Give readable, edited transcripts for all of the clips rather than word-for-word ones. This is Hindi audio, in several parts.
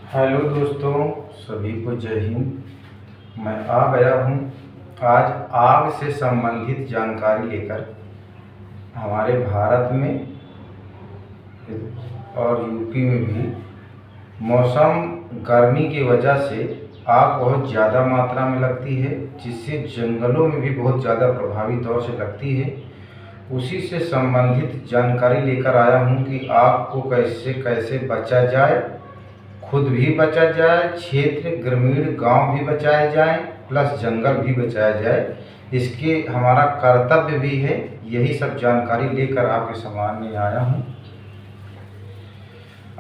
हेलो दोस्तों, सभी को जय हिंद। मैं आ गया हूँ आज आग से संबंधित जानकारी लेकर। हमारे भारत में और यूपी में भी मौसम गर्मी की वजह से आग बहुत ज़्यादा मात्रा में लगती है, जिससे जंगलों में भी बहुत ज़्यादा प्रभावी तौर से लगती है। उसी से संबंधित जानकारी लेकर आया हूँ कि आग को कैसे कैसे बचा जाए, खुद भी बचा जाए, क्षेत्र ग्रामीण गांव भी बचाए जाएं, प्लस जंगल भी बचाया जाए। इसके हमारा कर्तव्य भी है। यही सब जानकारी लेकर आपके सामने आया हूं।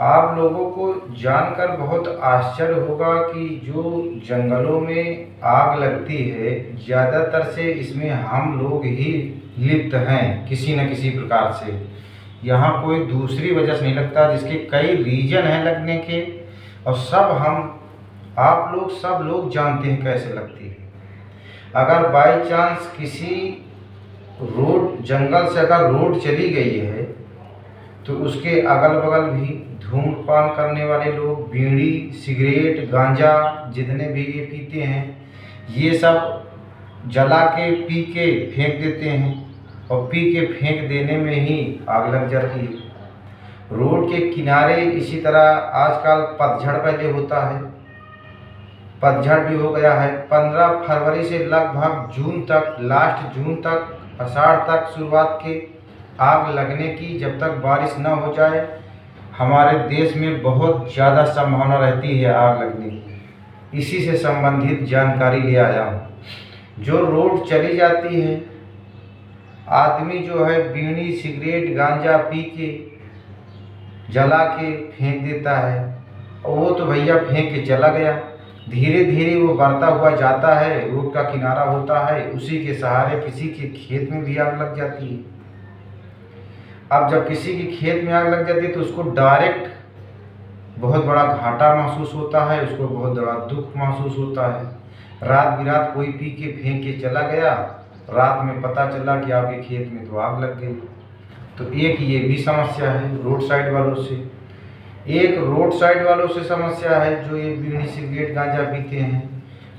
आप लोगों को जानकर बहुत आश्चर्य होगा कि जो जंगलों में आग लगती है, ज़्यादातर से इसमें हम लोग ही लिप्त हैं किसी न किसी प्रकार से। यहाँ कोई दूसरी वजह से नहीं लगता, जिसके कई रीजन हैं लगने के, और आप लोग सब लोग जानते हैं कैसे लगती है। अगर बाई चांस किसी रोड जंगल से अगर रोड चली गई है, तो उसके अगल बगल भी धूम्रपान करने वाले लोग बीड़ी सिगरेट गांजा जितने भी ये पीते हैं, ये सब जला के पी के फेंक देते हैं, और पी के फेंक देने में ही आग लग जाती है। रोड के किनारे इसी तरह आजकल पतझड़ पहले होता है, पतझड़ भी हो गया है। 15 फरवरी से लगभग जून तक, लास्ट जून तक, आषाढ़ तक शुरुआत के आग लगने की, जब तक बारिश न हो जाए हमारे देश में बहुत ज़्यादा संभावना रहती है आग लगने की। इसी से संबंधित जानकारी ले आया हूँ। जो रोड चली जाती है, आदमी जो है बीड़ी सिगरेट गांजा पी के जला के फेंक देता है, और वो तो भैया फेंक के चला गया। धीरे धीरे वो बढ़ता हुआ जाता है, रोड का किनारा होता है, उसी के सहारे किसी के खेत में भी आग लग जाती है। अब जब किसी के खेत में आग लग जाती है तो उसको डायरेक्ट बहुत बड़ा घाटा महसूस होता है, उसको बहुत बड़ा दुख महसूस होता है। रात बिरात कोई पी के फेंक के चला गया, रात में पता चला कि आपके खेत में तो आग लग गई। तो एक ये भी समस्या है रोड साइड वालों से। एक रोड साइड वालों से समस्या है जो ये बीड़ी सिगरेट गांजा पीते हैं।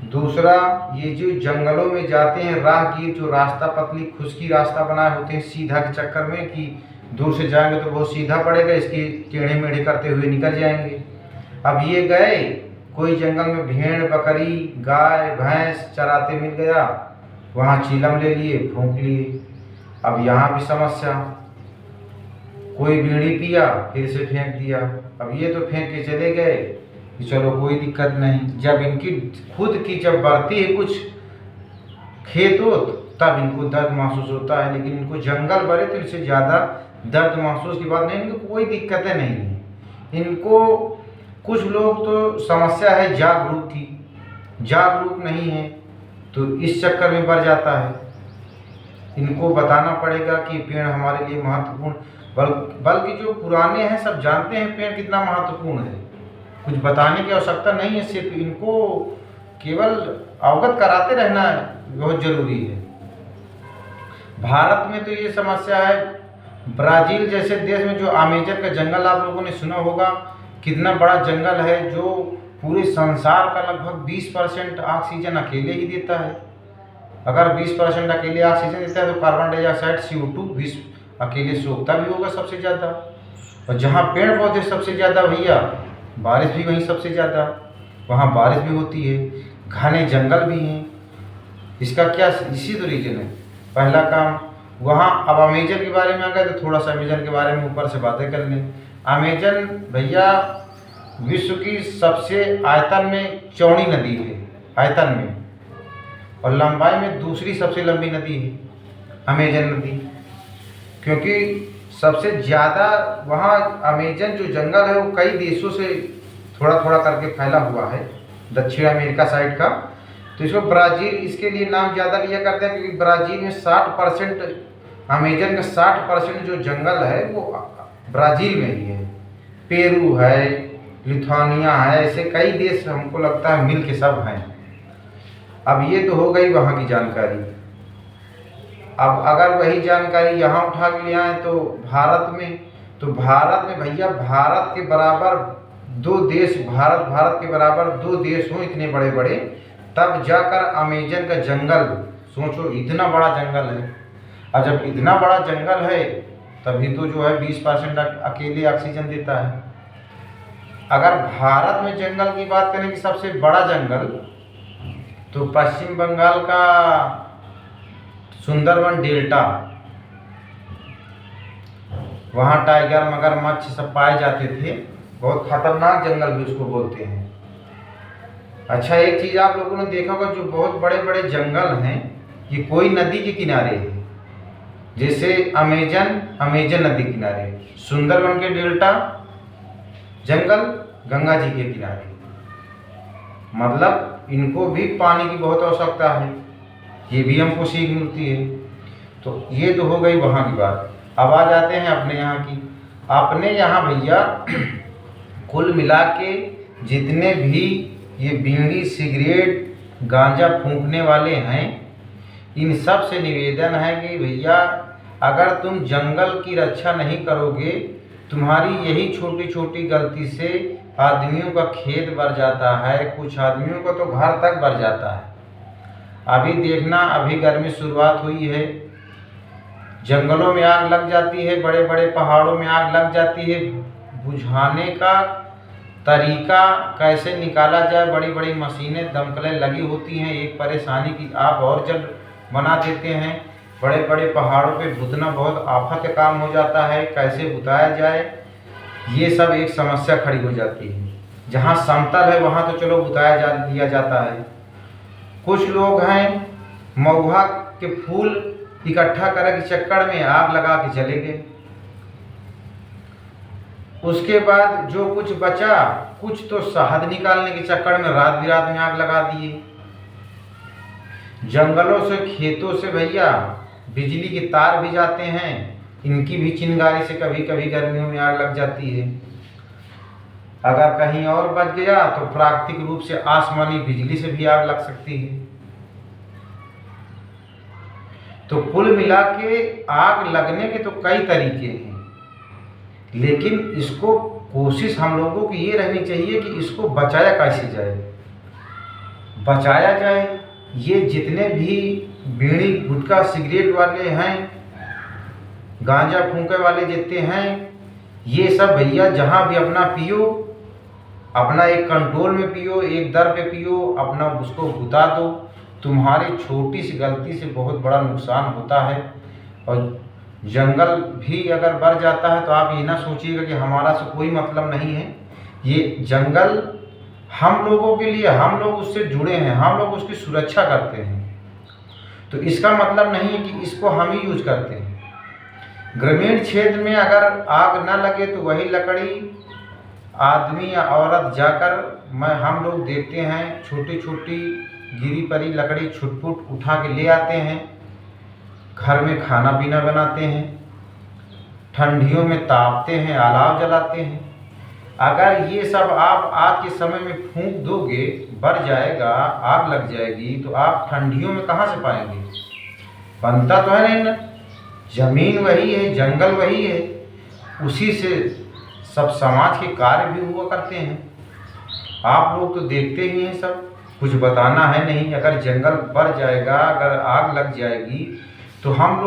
दूसरा, ये जो जंगलों में जाते हैं राहगीर, जो रास्ता पतली खुश्की रास्ता बनाए होते हैं सीधा के चक्कर में कि दूर से जाएंगे तो बहुत सीधा पड़ेगा, इसके टेढ़े मेढ़े करते हुए निकल जाएंगे। अब ये गए कोई जंगल में भेड़ बकरी गाय भैंस चराते मिल गया, वहाँ चीलम ले लिए फूंक लिए। अब यहाँ भी समस्या, कोई बीड़ी पिया फिर से फेंक दिया। अब ये तो फेंक के चले गए कि चलो कोई दिक्कत नहीं। जब इनकी खुद की जब बढ़ती है कुछ खेत ओत, तब इनको दर्द महसूस होता है, लेकिन इनको जंगल भरे तो इससे ज़्यादा दर्द महसूस की बात नहीं, इनको कोई दिक्कतें नहीं है। इनको कुछ लोग तो समस्या है जागरूक की, जागरूक नहीं है तो इस चक्कर में बढ़ जाता है। इनको बताना पड़ेगा कि पेड़ हमारे लिए महत्वपूर्ण, बल्कि जो पुराने हैं सब जानते हैं पेड़ कितना महत्वपूर्ण है। कुछ बताने की आवश्यकता नहीं है, सिर्फ इनको केवल अवगत कराते रहना बहुत जरूरी है। भारत में तो ये समस्या है। ब्राज़ील जैसे देश में जो अमेजन का जंगल आप लोगों ने सुना होगा, कितना बड़ा जंगल है, जो पूरे संसार का लगभग 20% ऑक्सीजन अकेले ही देता है। अगर 20% अकेले ऑक्सीजन देता है तो कार्बन डाइऑक्साइड CO2 भी अकेले सोखता भी होगा सबसे ज़्यादा। और जहाँ पेड़ पौधे सबसे ज़्यादा भैया, बारिश भी वहीं सबसे ज़्यादा, वहाँ बारिश भी होती है, घने जंगल भी हैं। इसका क्या इसी तो रीजन है। पहला काम वहाँ, अब अमेजन के बारे में आ गए तो थोड़ा सा अमेजन के बारे में ऊपर से बातें कर लें। अमेजन भैया विश्व की सबसे आयतन में चौड़ी नदी है, आयतन में, और लंबाई में दूसरी सबसे लंबी नदी है अमेजन नदी। क्योंकि सबसे ज़्यादा वहाँ अमेजन जो जंगल है वो कई देशों से थोड़ा थोड़ा करके फैला हुआ है, दक्षिण अमेरिका साइड का। तो इसको ब्राज़ील इसके लिए नाम ज़्यादा लिया करते हैं क्योंकि ब्राज़ील में 60%, अमेजन का 60% जो जंगल है वो ब्राज़ील में ही है। पेरू है, लिथुआनिया है, ऐसे कई देश हमको लगता है मिल के सब हैं। अब ये तो हो गई वहाँ की जानकारी। अब अगर वही जानकारी यहाँ उठा के ले आए तो भारत में भैया भारत के बराबर दो देश, भारत के बराबर दो देश हों इतने बड़े बड़े, तब जाकर अमेजन का जंगल, सोचो इतना बड़ा जंगल है, और जब इतना बड़ा जंगल है तभी तो जो है 20% अकेले ऑक्सीजन देता है। अगर भारत में जंगल की बात करें कि सबसे बड़ा जंगल, तो पश्चिम बंगाल का सुंदरवन डेल्टा, वहाँ टाइगर मगरमच्छ सब पाए जाते थे, बहुत खतरनाक जंगल भी उसको बोलते हैं। अच्छा, एक चीज़ आप लोगों ने देखा होगा, जो बहुत बड़े बड़े जंगल हैं ये कोई नदी के किनारे है, जैसे अमेजन नदी के किनारे, सुंदरवन के डेल्टा जंगल गंगा जी के किनारे, मतलब इनको भी पानी की बहुत आवश्यकता है, ये भी हमको सीख मिलती है। तो ये तो हो गई वहाँ की बात। अब आ जाते हैं अपने यहाँ की। अपने यहाँ भैया कुल मिला के जितने भी ये बीड़ी सिगरेट गांजा फूंकने वाले हैं, इन सब से निवेदन है कि भैया अगर तुम जंगल की रक्षा नहीं करोगे, तुम्हारी यही छोटी छोटी गलती से आदमियों का खेत भर जाता है, कुछ आदमियों का तो घर तक भर जाता है। अभी देखना, अभी गर्मी शुरुआत हुई है, जंगलों में आग लग जाती है, बड़े बड़े पहाड़ों में आग लग जाती है। बुझाने का तरीका कैसे निकाला जाए, बड़ी बड़ी मशीनें दमकलें लगी होती हैं, एक परेशानी की आग और जल बना देते हैं। बड़े बड़े पहाड़ों पे बुतना बहुत आफत का काम हो जाता है, कैसे बुताया जाए ये सब एक समस्या खड़ी हो जाती है। जहाँ समतल है वहाँ तो चलो बुताया दिया जाता है। कुछ लोग हैं महुआ के फूल इकट्ठा करने के चक्कर में आग लगा के चले गए, उसके बाद जो कुछ बचा, कुछ तो शहद निकालने के चक्कर में रात बिरात में आग लगा दिए। जंगलों से खेतों से भैया बिजली के तार भी जाते हैं, इनकी भी चिंगारी से कभी कभी गर्मियों में आग लग जाती है। अगर कहीं और बच गया तो प्राकृतिक रूप से आसमानी बिजली से भी आग लग सकती है। तो कुल मिला के आग लगने के तो कई तरीके हैं, लेकिन इसको कोशिश हम लोगों की ये रहनी चाहिए कि इसको बचाया कैसे जाए। बचाया जाए, ये जितने भी बीड़ी गुटखा सिगरेट वाले हैं, गांजा फूंके वाले जितने हैं, ये सब भैया जहाँ भी अपना पियो, अपना एक कंट्रोल में पियो, एक दर पे पियो, अपना उसको बुता दो। तुम्हारी छोटी सी गलती से बहुत बड़ा नुकसान होता है। और जंगल भी अगर बढ़ जाता है तो आप ये ना सोचिएगा कि हमारा से कोई मतलब नहीं है। ये जंगल हम लोगों के लिए, हम लोग उससे जुड़े हैं, हम लोग उसकी सुरक्षा करते हैं, तो इसका मतलब नहीं है कि इसको हम ही यूज करते हैं। ग्रामीण क्षेत्र में अगर आग न लगे तो वही लकड़ी आदमी या औरत जाकर, हम लोग देखते हैं छोटी छोटी गिरी पड़ी लकड़ी छुटपुट उठा के ले आते हैं, घर में खाना पीना बनाते हैं, ठंडियों में तापते हैं, अलाव जलाते हैं। अगर ये सब आप आज के समय में फूंक दोगे, बढ़ जाएगा, आग लग जाएगी, तो आप ठंडियों में कहाँ से पाएंगे? बनता तो है नहीं ना। जमीन वही है, जंगल वही है, उसी से सब समाज के कार्य भी हुआ करते हैं। आप लोग तो देखते ही हैं सब, कुछ बताना है नहीं। अगर जंगल बढ़ जाएगा, अगर आग लग जाएगी, तो हम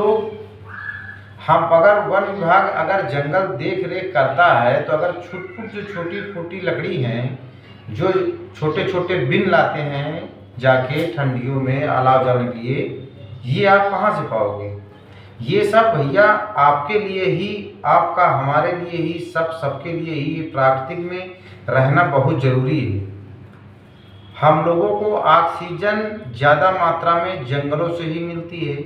अगर वन विभाग अगर जंगल देख रेख करता है, तो अगर छुटपुट जो छोटी छोटी लकड़ी हैं, जो छोटे छोटे बिन लाते हैं जाके ठंडियों में अलाव जलाने के लिए, ये आप कहाँ से पाओगे? ये सब भैया आपके लिए ही, आपका हमारे लिए ही, सबके लिए ही ये प्राकृतिक में रहना बहुत ज़रूरी है। हम लोगों को ऑक्सीजन ज़्यादा मात्रा में जंगलों से ही मिलती है।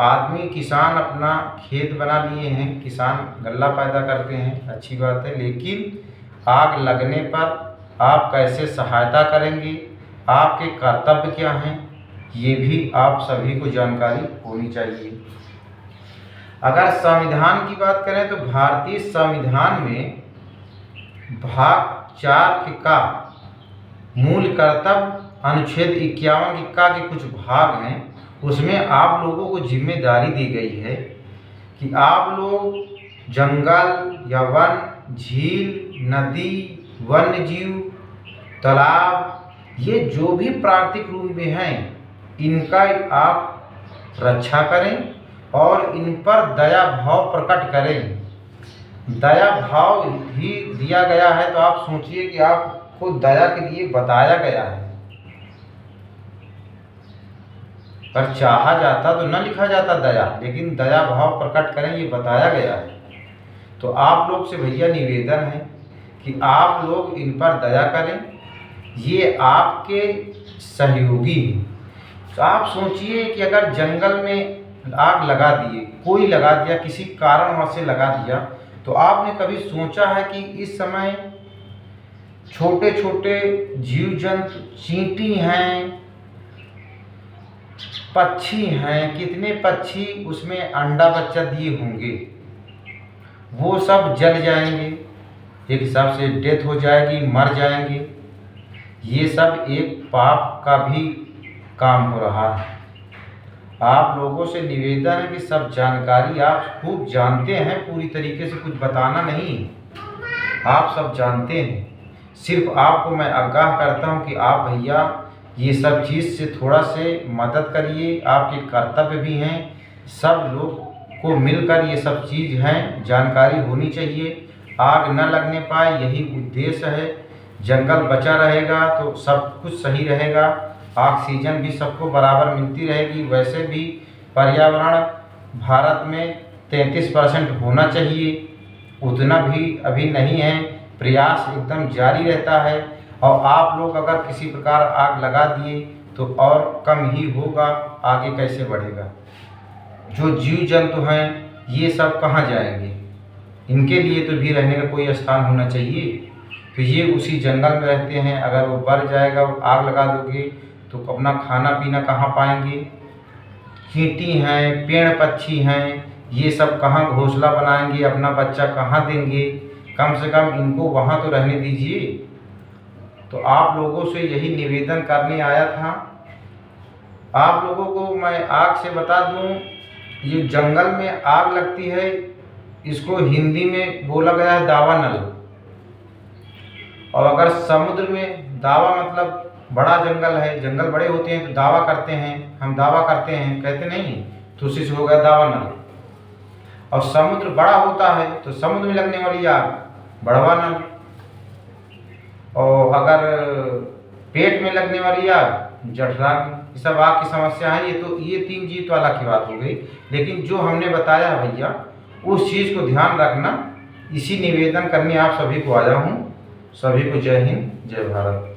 आदमी किसान अपना खेत बना लिए हैं, किसान गल्ला पैदा करते हैं, अच्छी बात है, लेकिन आग लगने पर आप कैसे सहायता करेंगे, आपके कर्तव्य क्या हैं, ये भी आप सभी को जानकारी होनी चाहिए। अगर संविधान की बात करें तो भारतीय संविधान में भाग 4 का मूल कर्तव्य अनुच्छेद 51 के कुछ भाग हैं, उसमें आप लोगों को जिम्मेदारी दी गई है कि आप लोग जंगल या वन, झील, नदी, वन्य जीव, तालाब, ये जो भी प्राकृतिक रूप में हैं इनका आप रक्षा करें और इन पर दया भाव प्रकट करें। दया भाव ही दिया गया है तो आप सोचिए कि आपको दया के लिए बताया गया है, पर चाहा जाता तो न लिखा जाता दया, लेकिन दया भाव प्रकट करें ये बताया गया है। तो आप लोग से भैया निवेदन है कि आप लोग इन पर दया करें, ये आपके सहयोगी हैं। तो आप सोचिए कि अगर जंगल में आग लगा दिए, कोई लगा दिया, किसी कारणवश से लगा दिया, तो आपने कभी सोचा है कि इस समय छोटे छोटे जीव जंतु, चींटी हैं, पक्षी हैं, कितने पक्षी उसमें अंडा बच्चा दिए होंगे, वो सब जल जाएंगे, एक हिसाब से डेथ हो जाएगी, मर जाएंगे। ये सब एक पाप का भी काम हो रहा है। आप लोगों से निवेदन है कि सब जानकारी आप खूब जानते हैं, पूरी तरीके से कुछ बताना नहीं, आप सब जानते हैं। सिर्फ आपको मैं आगाह करता हूं कि आप भैया ये सब चीज़ से थोड़ा से मदद करिए, आपके कर्तव्य भी हैं। सब लोग को मिलकर ये सब चीज़ हैं, जानकारी होनी चाहिए, आग न लगने पाए, यही उद्देश्य है। जंगल बचा रहेगा तो सब कुछ सही रहेगा, ऑक्सीजन भी सबको बराबर मिलती रहेगी। वैसे भी पर्यावरण भारत में 33% होना चाहिए, उतना भी अभी नहीं है, प्रयास एकदम जारी रहता है। और आप लोग अगर किसी प्रकार आग लगा दिए तो और कम ही होगा, आगे कैसे बढ़ेगा। जो जीव जंतु हैं ये सब कहाँ जाएंगे, इनके लिए तो भी रहने का कोई स्थान होना चाहिए। तो ये उसी जंगल में रहते हैं, अगर वो बढ़ जाएगा, आग लगा दोगे तो अपना खाना पीना कहाँ पाएंगे। चींटी हैं, पेड़ पक्षी हैं, ये सब कहाँ घोंसला बनाएंगे, अपना बच्चा कहाँ देंगे। कम से कम इनको वहाँ तो रहने दीजिए। तो आप लोगों से यही निवेदन करने आया था। आप लोगों को मैं आग से बता दूं, ये जंगल में आग लगती है, इसको हिंदी में बोला गया है दावा नल। और अगर समुद्र में दावा मतलब बड़ा जंगल है, जंगल बड़े होते हैं तो दावा करते हैं, हम दावा करते हैं, कहते नहीं, तो उसी से हो गया दावा नल। और समुद्र बड़ा होता है तो समुद्र में लगने वाली आग बड़वा नल। और अगर पेट में लगने वाली आग जठराग्नि। ये सब आग की समस्या है। ये 3 जीत वाला की बात हो गई, लेकिन जो हमने बताया है भैया उस चीज़ को ध्यान रखना, इसी निवेदन करने आप सभी को आया हूँ। सभी को जय हिंद, जय भारत।